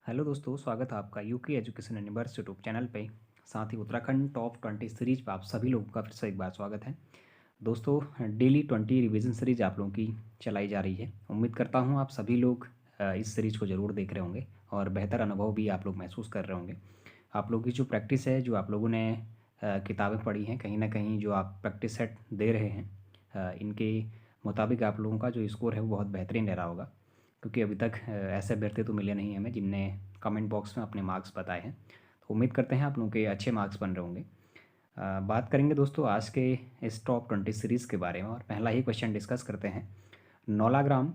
Hello दोस्तों, स्वागत है आपका UK education universe YouTube channel पे। साथ ही उत्तराखंड टॉप 20 सीरीज पे आप सभी लोगों का फिर से एक बार स्वागत है। दोस्तों, डेली 20 रिवीजन सीरीज आप लोगों की चलाई जा रही है। उम्मीद करता हूँ आप सभी लोग इस सीरीज को ज़रूर देख रहे होंगे और बेहतर अनुभव भी आप लोग महसूस कर रहे होंगे। आप लोगों की जो प्रैक्टिस है, जो आप लोगों ने किताबें पढ़ी हैं, कहीं ना कहीं जो आप प्रैक्टिस सेट दे रहे हैं, इनके मुताबिक आप लोगों का जो स्कोर है वो बहुत बेहतरीन रहा होगा। क्योंकि अभी तक ऐसे अभ्यर्थी तो मिले नहीं हमें जिनने कमेंट बॉक्स में अपने मार्क्स बताए हैं। तो उम्मीद करते हैं आप लोगों के अच्छे मार्क्स बन रहे होंगे। बात करेंगे दोस्तों आज के इस टॉप 20 सीरीज़ के बारे में और पहला ही क्वेश्चन डिस्कस करते हैं। नौलाग्राम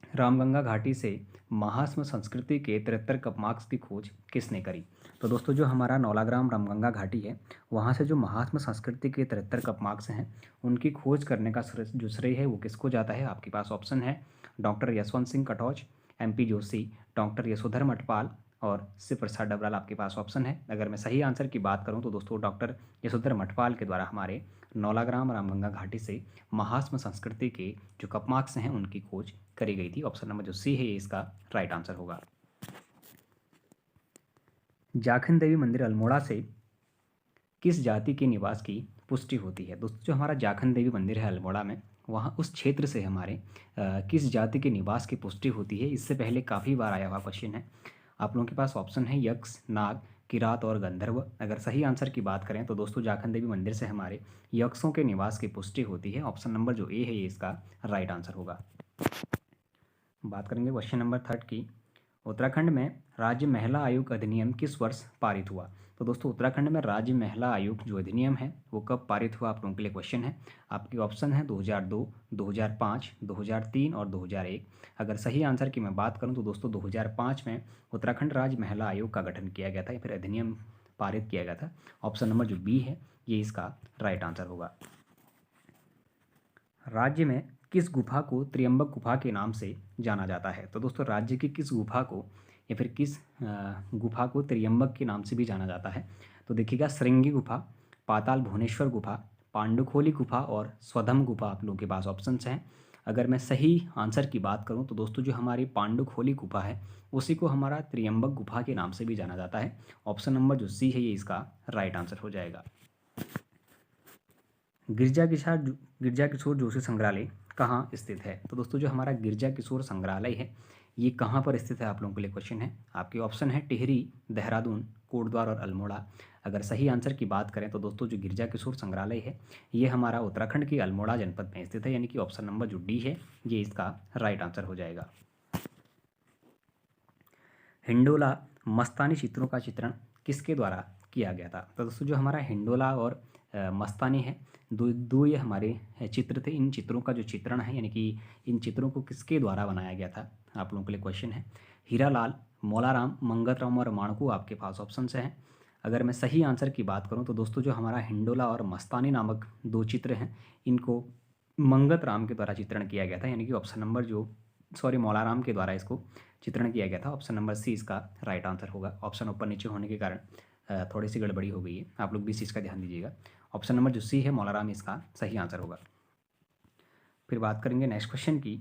रामगंगा घाटी से महास्म संस्कृति के 73 कपमार्क्स की खोज किसने करी? तो दोस्तों, जो हमारा नौलाग्राम रामगंगा घाटी है, वहाँ से जो महास्म संस्कृति के 73 कपमार्क्स हैं, उनकी खोज करने का जो श्रेय है वो किसको जाता है? आपके पास ऑप्शन है doctor Yashwant Singh Katoch, MP Joshi, doctor Yashodhar Matpal और शिव प्रसाद डबराल आपके पास ऑप्शन है। अगर मैं सही आंसर की बात करूं तो दोस्तों डॉक्टर यशोधर मटपाल के द्वारा हमारे नौलाग्राम रामगंगा घाटी से महास्म संस्कृति के जो कपमार्क्स हैं उनकी खोज करी गई थी। ऑप्शन नंबर जो सी है ये इसका राइट आंसर होगा। जाखन देवी मंदिर अल्मोड़ा से किस जाति के निवास की पुष्टि होती है? दोस्तों, जो हमारा जाखन देवी मंदिर है अल्मोड़ा में, वहाँ उस क्षेत्र से हमारे किस जाति के निवास की पुष्टि होती है? इससे पहले काफ़ी बार आया हुआ क्वेश्चन है। आप लोगों के पास ऑप्शन है यक्ष, नाग, किरात और गंधर्व। अगर सही आंसर की बात करें तो दोस्तों जाखन देवी मंदिर से हमारे यक्षों के निवास की पुष्टि होती है। ऑप्शन नंबर जो ए है ये इसका राइट आंसर होगा। बात करेंगे क्वेश्चन नंबर 3 की। उत्तराखंड में राज्य महिला आयोग अधिनियम किस वर्ष पारित हुआ? तो दोस्तों उत्तराखंड में राज्य महिला आयोग जो अधिनियम है वो कब पारित हुआ, आप लोगों के लिए क्वेश्चन है। आपके ऑप्शन है 2002, 2005, 2003 और 2001। अगर सही आंसर की मैं बात करूं तो दोस्तों 2005 में उत्तराखंड राज्य महिला आयोग का गठन किया गया था या फिर अधिनियम पारित किया गया था। ऑप्शन नंबर जो बी है ये इसका राइट आंसर होगा। राज्य में किस गुफा को त्र्यंबक गुफा के नाम से जाना जाता है? तो दोस्तों राज्य की किस गुफा को या फिर किस गुफा को त्र्यंबक के नाम से भी जाना जाता है? तो देखिएगा, श्रृंगी गुफा, पाताल भुवनेश्वर गुफा, पांडुखोली गुफा और स्वधम गुफा आप लोगों के पास ऑप्शंस हैं। अगर मैं सही आंसर की बात करूं तो दोस्तों जो हमारी पांडुखोली गुफा है उसी को हमारा त्र्यंबक गुफा के नाम से भी जाना जाता है। ऑप्शन नंबर जो सी है ये इसका राइट आंसर हो जाएगा। गिरजा किशोर जोशी संग्रहालय कहाँ स्थित है? तो दोस्तों जो हमारा गिरजा किशोर संग्रहालय है ये कहाँ पर स्थित है, आप लोगों के लिए क्वेश्चन है। आपके ऑप्शन है टिहरी, देहरादून, कोटद्वार और अल्मोड़ा। अगर सही आंसर की बात करें तो दोस्तों जो गिरजा किशोर संग्रहालय है ये हमारा उत्तराखंड के अल्मोड़ा जनपद में स्थित है, यानी कि ऑप्शन नंबर जो डी है ये इसका राइट आंसर हो जाएगा। हिंडोला मस्तानी चित्रों का चित्रण किसके द्वारा किया गया था? तो दोस्तों जो हमारा हिंडोला और मस्तानी है, दो ये हमारे चित्र थे। इन चित्रों का जो चित्रण है यानी कि इन चित्रों को किसके द्वारा बनाया गया था, आप लोगों के लिए क्वेश्चन है। हीरालाल, मौलाराम, मंगतराम और माणकू आपके पास ऑप्शन से हैं। अगर मैं सही आंसर की बात करूं तो दोस्तों जो हमारा हिंडोला और मस्तानी नामक दो चित्र हैं इनको मंगत राम के द्वारा चित्रण किया गया था, यानी कि ऑप्शन नंबर जो मौलाराम के द्वारा इसको चित्रण किया गया था। ऑप्शन नंबर सी इसका राइट आंसर होगा। ऑप्शन ऊपर नीचे होने के कारण थोड़ी सी गड़बड़ी हो गई है, आप लोग भी इस चीज़ का ध्यान दीजिएगा। ऑप्शन नंबर जो सी है मौलाराम इसका सही आंसर होगा। फिर बात करेंगे नेक्स्ट क्वेश्चन की।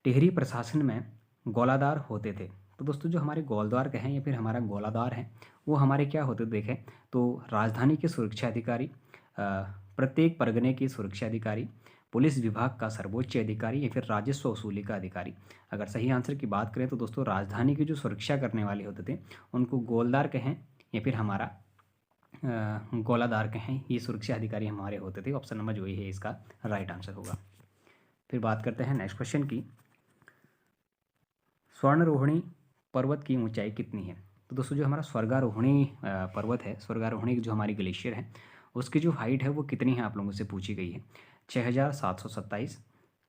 टिहरी प्रशासन में गोलादार होते थे। तो दोस्तों जो हमारे गोलद्वार कहें या फिर हमारा गोलादार है वो हमारे क्या होते थे देखें तो राजधानी के सुरक्षा अधिकारी, प्रत्येक परगने के सुरक्षा अधिकारी, पुलिस विभाग का सर्वोच्च अधिकारी या फिर राजस्व वसूली का अधिकारी। अगर सही आंसर की बात करें तो दोस्तों राजधानी की जो सुरक्षा करने वाले होते थे उनको गोलदार कहें या फिर हमारा गोलादार कहें, ये सुरक्षा अधिकारी हमारे होते थे। ऑप्शन नंबर जो है इसका राइट आंसर होगा। फिर बात करते हैं नेक्स्ट क्वेश्चन की। स्वर्णरोहिणी पर्वत की ऊंचाई कितनी है? तो दोस्तों जो हमारा स्वर्गारोहिणी पर्वत है, स्वर्गारोहिणी जो हमारी ग्लेशियर है उसकी जो हाइट है वो कितनी है आप लोगों से पूछी गई है। 6727,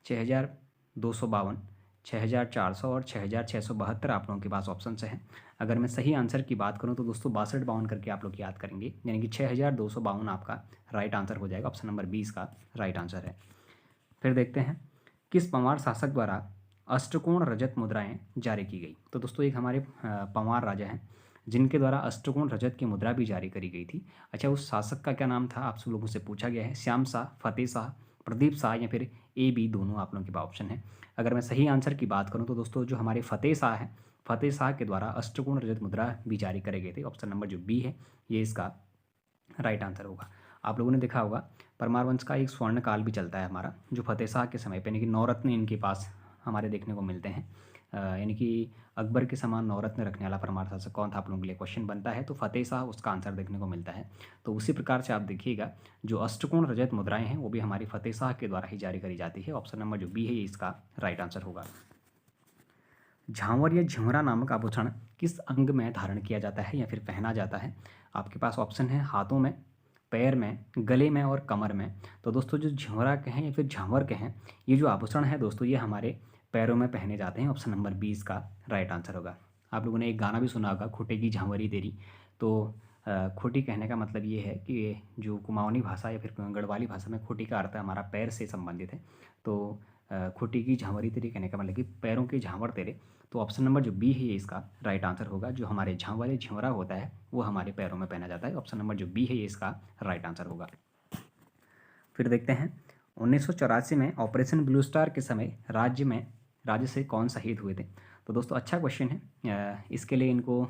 6252, 6400 और 6672 आप लोगों के पास ऑप्शन है। अगर मैं सही आंसर की बात करूं तो दोस्तों 6252 करके आप लोग याद करेंगे, यानी कि 6252 आपका राइट आंसर हो जाएगा। ऑप्शन नंबर 20 का राइट आंसर है। फिर देखते हैं किस पंवार शासक द्वारा अष्टकोण रजत मुद्राएं जारी की गई? तो दोस्तों एक हमारे पंवार राजा हैं जिनके द्वारा अष्टकोण रजत की मुद्रा भी जारी करी गई थी। अच्छा, उस शासक का क्या नाम था आप सब लोगों से पूछा गया है। श्याम शाह, फतेह शाह, प्रदीप शाह या फिर A, B दोनों आप लोगों के पास ऑप्शन है। अगर मैं सही आंसर की बात करूं तो दोस्तों जो हमारे फतेह शाह हैं फतेह शाह के द्वारा अष्टकोण रजत मुद्रा भी जारी करे गए थे। ऑप्शन नंबर जो बी है ये इसका राइट आंसर होगा। आप लोगों ने देखा होगा परमार वंश का एक स्वर्ण काल भी चलता है हमारा, जो फतेह शाह के समय पे, यानी कि नवरत्न इनके पास हमारे देखने को मिलते हैं। यानी कि अकबर के समान नवरत्न रखने वाला परमार शासक कौन था, आप लोगों के लिए क्वेश्चन बनता है, तो फतेह शाह उसका आंसर देखने को मिलता है। तो उसी प्रकार से आप देखिएगा जो अष्टकोण रजत मुद्राएं हैं वो भी हमारी फतेह शाह के द्वारा ही जारी करी जाती है। ऑप्शन नंबर जो बी है ये इसका राइट आंसर होगा। झांवर या झिंवरा नामक आभूषण किस अंग में धारण किया जाता है या फिर पहना जाता है? आपके पास ऑप्शन है हाथों में, पैर में, गले में और कमर में। तो दोस्तों जो झिंवरा के हैं या फिर झांवर के हैं, ये जो आभूषण है दोस्तों ये हमारे पैरों में पहने जाते हैं। ऑप्शन नंबर 20 का राइट आंसर होगा। आप लोगों ने एक गाना भी सुना होगा, खूंटे की झांवरी तेरी। तो खूंटी कहने का मतलब ये है कि जो कुमाऊनी भाषा या फिर गढ़वाली भाषा में खूंटी का अर्थ हमारा पैर से संबंधित है। तो खूंटी की झांवरी तेरी कहने का मतलब कि पैरों के झांवर तेरे। तो ऑप्शन नंबर जो बी है ये इसका राइट आंसर होगा। जो हमारे झांवर या झिंवरा होता है वो हमारे पैरों में पहना जाता है। ऑप्शन नंबर जो बी है ये इसका राइट आंसर होगा। फिर देखते हैं 1984 में ऑपरेशन ब्लू स्टार के समय राज्य से कौन शहीद हुए थे? तो दोस्तों अच्छा क्वेश्चन है। इसके लिए इनको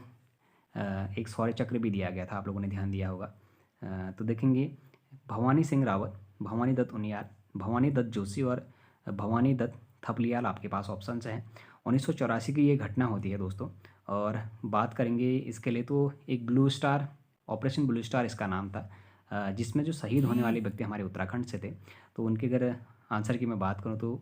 एक शौर्य चक्र भी दिया गया था, आप लोगों ने ध्यान दिया होगा। तो देखेंगे भवानी सिंह रावत, भवानी दत्त उनियाल, भवानी दत्त जोशी और भवानी दत्त थपलियाल आपके पास ऑप्शन हैं। 1984 की ये घटना होती है दोस्तों। और बात करेंगे इसके लिए तो एक blue star, operation blue star इसका नाम था, जिसमें जो शहीद होने वाले व्यक्ति हमारे उत्तराखंड से थे। तो उनके अगर आंसर की मैं बात करूँ तो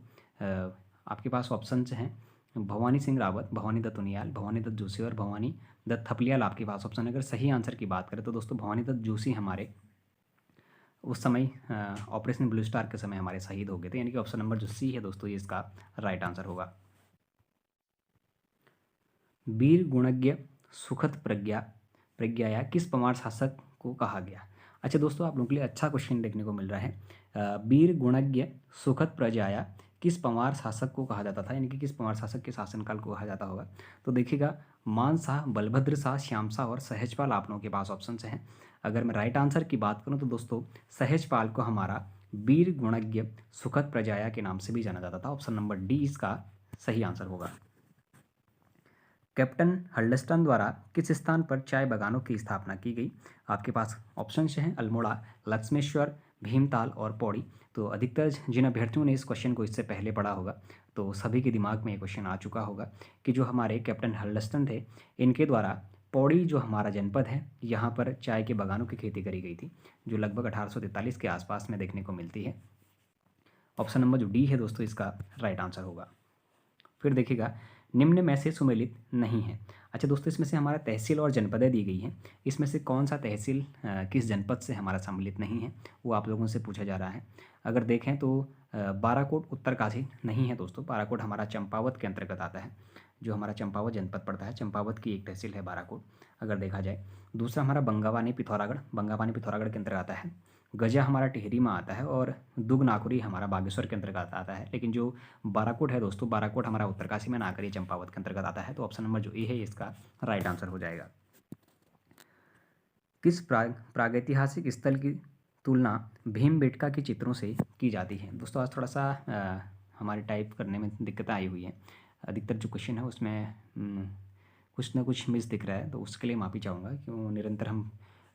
आपके पास ऑप्शन हैं भवानी सिंह रावत, भवानी दत्त उनियाल, भवानी दत्त जोशी और भवानी दत्त थपलियाल आपके पास ऑप्शन। अगर सही आंसर की बात करें तो दोस्तों भवानी दत्त जोशी हमारे उस समय ऑपरेशन ब्लू स्टार के समय हमारे शहीद हो गए थे। यानी कि ऑप्शन नंबर जो सी है दोस्तों ये इसका राइट आंसर होगा। वीर गुणज्ञ सुखद प्रज्ञाया किस परमार शासक को कहा गया? अच्छा दोस्तों आप लोगों के लिए अच्छा क्वेश्चन देखने को मिल रहा है। वीर गुणज्ञ सुखद प्रजाया किस परमार शासक को कहा जाता था, यानी कि किस परमार शासक के शासनकाल को कहा जाता होगा? तो देखिएगा मान शाह, बलभद्र शाह, श्याम शाह और सहजपाल आप लोगों के पास ऑप्शन हैं। अगर मैं राइट आंसर की बात करूं तो दोस्तों सहजपाल को हमारा वीर गुणज्ञ सुखद प्रजाया के नाम से भी जाना जाता था। ऑप्शन नंबर डी इसका सही आंसर होगा। कैप्टन हल्डस्टन द्वारा किस स्थान पर चाय बागानों की स्थापना की गई? आपके पास ऑप्शन हैं अल्मोड़ा, लक्ष्मेश्वर, भीमताल और पौड़ी। तो अधिकतर जिन अभ्यर्थियों ने इस क्वेश्चन को इससे पहले पढ़ा होगा तो सभी के दिमाग में ये क्वेश्चन आ चुका होगा कि जो हमारे कैप्टन हल्डस्टन थे इनके द्वारा पौड़ी जो हमारा जनपद है यहाँ पर चाय के बागानों की खेती करी गई थी, जो लगभग 1843 के आसपास में देखने को मिलती है। ऑप्शन नंबर जो डी है दोस्तों इसका राइट आंसर होगा। फिर देखिएगा निम्न में से सुमेलित नहीं है। अच्छा दोस्तों इसमें से हमारा तहसील और जनपदें दी गई हैं, इसमें से कौन सा तहसील किस जनपद से हमारा सम्मिलित नहीं है वो आप लोगों से पूछा जा रहा है। अगर देखें तो बाराकोट उत्तरकाशी नहीं है दोस्तों, बाराकोट हमारा चंपावत के अंतर्गत आता है, जो हमारा चंपावत जनपद पड़ता है, चंपावत की एक तहसील है बाराकोट अगर देखा जाए। दूसरा हमारा बंगावानी पिथौरागढ़ के अंतर्गत आता है। गजा हमारा टिहरी में आता है और दुग नाकुरी हमारा बागेश्वर के अंतर्गत आता है। लेकिन जो बाराकोट है दोस्तों, बाराकोट हमारा उत्तरकाशी में ना आकर चंपावत के अंतर्गत आता है। तो ऑप्शन नंबर जो ए है इसका राइट आंसर हो जाएगा। किस प्रागैतिहासिक स्थल की तुलना भीमबेटका के चित्रों से की जाती है? दोस्तों आज थोड़ा सा हमारे टाइप करने में दिक्कतें आई हुई हैं। अधिकतर जो क्वेश्चन है उसमें कुछ ना कुछ मिस दिख रहा है, तो उसके लिए माफ़ी चाहूँगा। क्यों निरंतर हम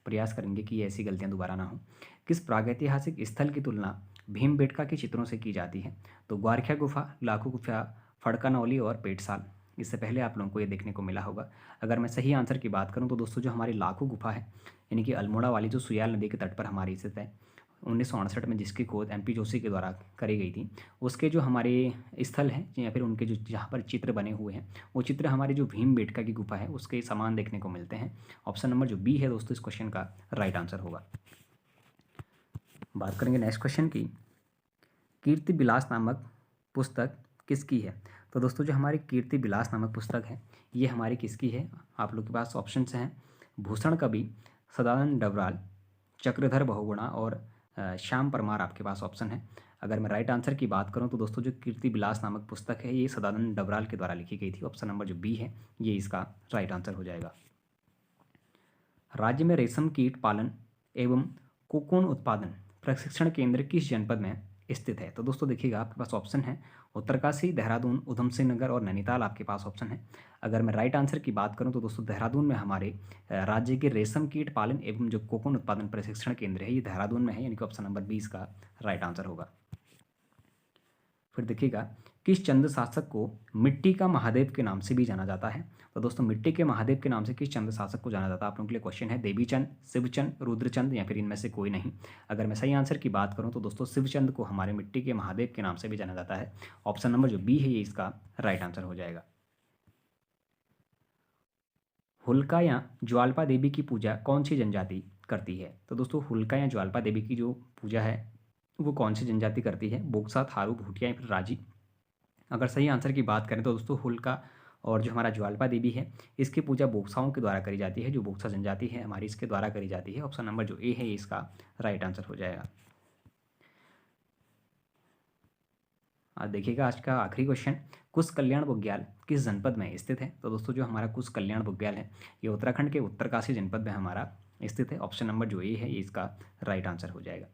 प्रयास करेंगे कि ऐसी गलतियां दोबारा ना हो। किस प्रागैतिहासिक स्थल की तुलना भीमबेटका के चित्रों से की जाती है? तो ग्वारखिया गुफा, लाखू गुफा, फड़कानौली और पेटसाल। इससे पहले आप लोगों को ये देखने को मिला होगा। अगर मैं सही आंसर की बात करूं तो दोस्तों जो हमारी लाखू गुफा है यानी कि अल्मोड़ा वाली जो सुयाल नदी के तट पर हमारी स्थित है, 1968 में जिसकी खोज MP जोशी के द्वारा करी गई थी, उसके जो हमारे स्थल हैं या फिर उनके जो जहाँ पर चित्र बने हुए हैं वो चित्र हमारे जो भीमबेटका की गुफा है उसके समान देखने को मिलते हैं। ऑप्शन नंबर जो बी है दोस्तों इस क्वेश्चन का राइट आंसर होगा। बात करेंगे नेक्स्ट क्वेश्चन की। कीर्ति विलास नामक पुस्तक किसकी है? तो दोस्तों जो हमारी कीर्ति विलास नामक पुस्तक है ये हमारी किसकी है? आप लोग के पास ऑप्शन हैं भूषण कवि, सदानंद डबराल, चक्रधर बहुगुणा और श्याम परमार आपके पास ऑप्शन है। अगर मैं राइट आंसर की बात करूं तो दोस्तों जो कीर्ति विलास नामक पुस्तक है ये सदानंद डबराल के द्वारा लिखी गई थी। ऑप्शन नंबर जो बी है ये इसका राइट आंसर हो जाएगा। राज्य में रेशम कीट पालन एवं कोकून उत्पादन प्रशिक्षण केंद्र किस जनपद में स्थित है? तो दोस्तों देखिएगा, आपके पास ऑप्शन है उत्तरकाशी, देहरादून, उधम सिंह नगर और नैनीताल आपके पास ऑप्शन है। अगर मैं राइट आंसर की बात करूँ तो दोस्तों देहरादून में हमारे राज्य के रेशम कीट पालन एवं जो कोकून उत्पादन प्रशिक्षण केंद्र है, ये देहरादून में है, यानी कि ऑप्शन नंबर 20 का राइट आंसर होगा। फिर देखिएगा, किस चंद शासक को मिट्टी का महादेव के नाम से भी जाना जाता है? तो दोस्तों मिट्टी के महादेव के नाम से किस चंद शासक को जाना जाता है? आप लोगों के लिए क्वेश्चन है, देवीचंद, शिवचंद, रुद्रचंद या फिर इनमें से कोई नहीं। अगर मैं सही आंसर की बात करूं तो दोस्तों शिवचंद को हमारे मिट्टी के महादेव के नाम से भी जाना जाता है। ऑप्शन नंबर जो बी है ये इसका राइट आंसर हो जाएगा। हुल्का या ज्वाल्पा देवी की पूजा कौन सी जनजाति करती है? तो दोस्तों हुल्का या ज्वाल्पा देवी की जो पूजा है वो कौन सी जनजाति करती है? बोक्सा, थारू, भूटिया या फिर राजी? अगर सही आंसर की बात करें तो दोस्तों हुल्का और जो हमारा ज्वाल्पा देवी है इसकी पूजा बोक्साओं के द्वारा करी जाती है, जो बोक्सा जनजाति है हमारी इसके द्वारा करी जाती है। ऑप्शन नंबर जो ए है इसका राइट आंसर हो जाएगा। आज देखिएगा, आज का आखिरी क्वेश्चन, कुश कल्याण बुग्याल किस जनपद में स्थित है? तो दोस्तों जो हमारा कुश कल्याण बुग्याल है ये उत्तराखंड के उत्तरकाशी जनपद में हमारा स्थित है। ऑप्शन नंबर जो ए है ये इसका राइट आंसर हो जाएगा।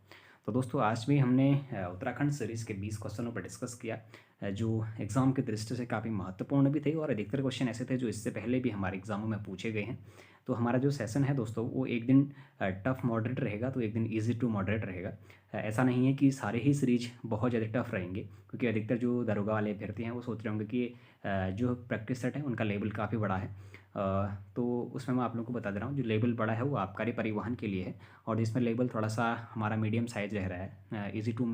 तो दोस्तों आज भी हमने उत्तराखंड सीरीज़ के 20 क्वेश्चनों पर डिस्कस किया, जो एग्ज़ाम की दृष्टि से काफ़ी महत्वपूर्ण भी थे और अधिकतर क्वेश्चन ऐसे थे जो इससे पहले भी हमारे एग्ज़ामों में पूछे गए हैं। तो हमारा जो सेशन है दोस्तों वो एक दिन टफ मॉडरेट रहेगा तो एक दिन इजी टू मॉडरेट रहेगा। ऐसा नहीं है कि सारे ही सीरीज बहुत ज़्यादा टफ रहेंगे, क्योंकि अधिकतर जो दरोगा वाले अभ्यर्थी हैं वो सोच रहे होंगे कि जो प्रैक्टिस सेट है उनका लेवल काफ़ी बड़ा है। तो उसमें मैं आप लोगों को बता दे रहा हूँ, जो लेवल बड़ा है वो आबकारी परिवहन के लिए है, और जिसमें लेवल थोड़ा सा हमारा मीडियम साइज रह रहा है, ईजी टू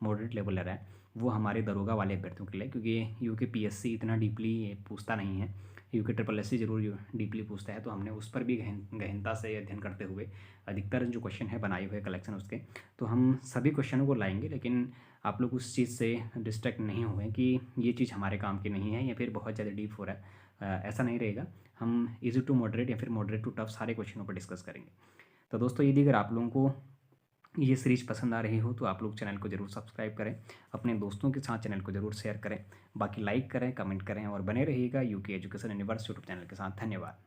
मॉडरेट लेवल रह रहा है, वो हमारे दरोगा वाले अभ्यर्थियों के लिए, क्योंकि यूके पीएससी इतना डीपली पूछता नहीं है, यूके ट्रिपल एस सी जरूर डीपली पूछता है। तो हमने उस पर भी गहनता से अध्ययन करते हुए अधिकतर जो क्वेश्चन है बनाए हुए कलेक्शन उसके, तो हम सभी क्वेश्चनों को लाएंगे, लेकिन आप लोग उस चीज़ से डिस्ट्रैक्ट नहीं हुए कि ये चीज़ हमारे काम की नहीं है या फिर बहुत ज़्यादा डीप हो रहा है, ऐसा नहीं रहेगा। हम इजी टू मॉडरेट या फिर मॉडरेट टू टफ सारे क्वेश्चनों पर डिस्कस करेंगे। तो दोस्तों यदि अगर आप लोगों को ये सीरीज पसंद आ रही हो तो आप लोग चैनल को ज़रूर सब्सक्राइब करें, अपने दोस्तों के साथ चैनल को ज़रूर शेयर करें, बाकी लाइक करें, कमेंट करें और बने रहिएगा UK education universe YouTube channel के साथ। धन्यवाद।